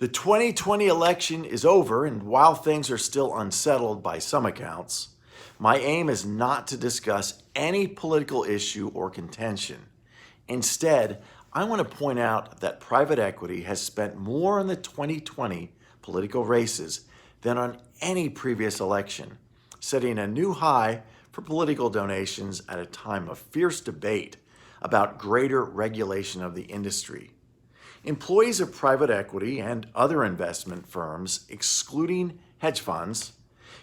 The 2020 election is over, and while things are still unsettled by some accounts, my aim is not to discuss any political issue or contention. Instead, I want to point out that private equity has spent more on the 2020 political races than on any previous election, setting a new high for political donations at a time of fierce debate about greater regulation of the industry. Employees of private equity and other investment firms, excluding hedge funds,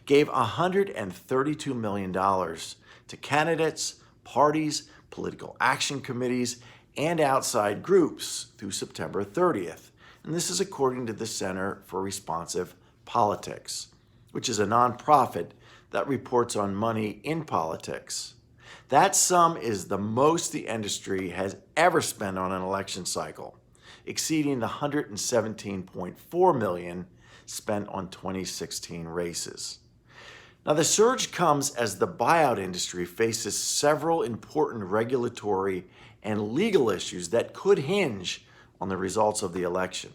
gave $132 million to candidates, parties, political action committees, and outside groups through September 30th. And this is according to the Center for Responsive Politics, which is a nonprofit that reports on money in politics. That sum is the most the industry has ever spent on an election cycle, exceeding the $117.4 million spent on 2016 races. Now, the surge comes as the buyout industry faces several important regulatory and legal issues that could hinge on the results of the election.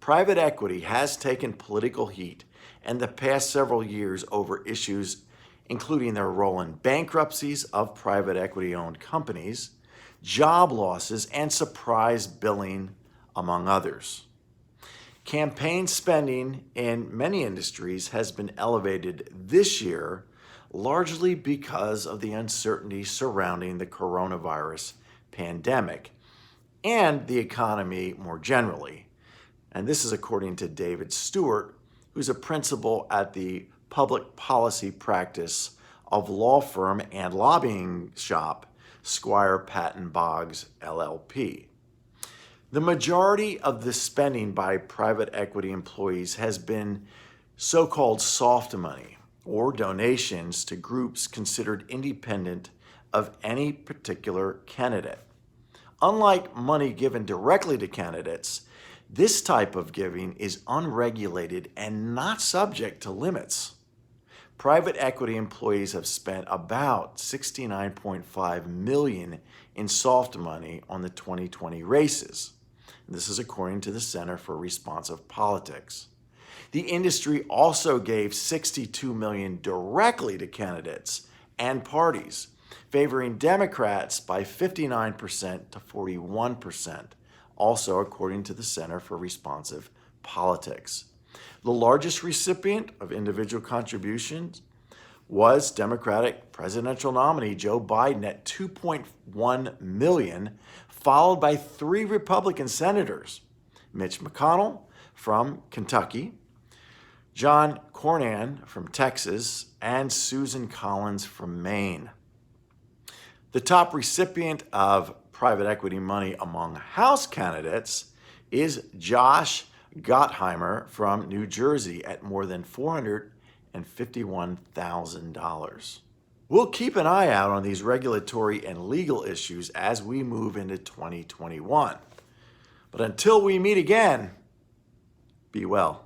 Private equity has taken political heat in the past several years over issues including their role in bankruptcies of private equity-owned companies, job losses, and surprise billing, among others. Campaign spending in many industries has been elevated this year, largely because of the uncertainty surrounding the coronavirus pandemic and the economy more generally. And this is according to David Stewart, who's a principal at the public policy practice of law firm and lobbying shop Squire Patton Boggs, LLP. The majority of the spending by private equity employees has been so-called soft money, or donations to groups considered independent of any particular candidate. Unlike money given directly to candidates, this type of giving is unregulated and not subject to limits. Private equity employees have spent about $69.5 million in soft money on the 2020 races. This is according to the Center for Responsive Politics. The industry also gave $62 million directly to candidates and parties, favoring Democrats by 59% to 41%, also according to the Center for Responsive Politics. The largest recipient of individual contributions was Democratic presidential nominee Joe Biden at $2.1 million, followed by 3 Republican senators, Mitch McConnell from Kentucky, John Cornyn from Texas, and Susan Collins from Maine. The top recipient of private equity money among House candidates is Josh Gottheimer from New Jersey at more than $451,000. We'll keep an eye out on these regulatory and legal issues as we move into 2021. But until we meet again, be well.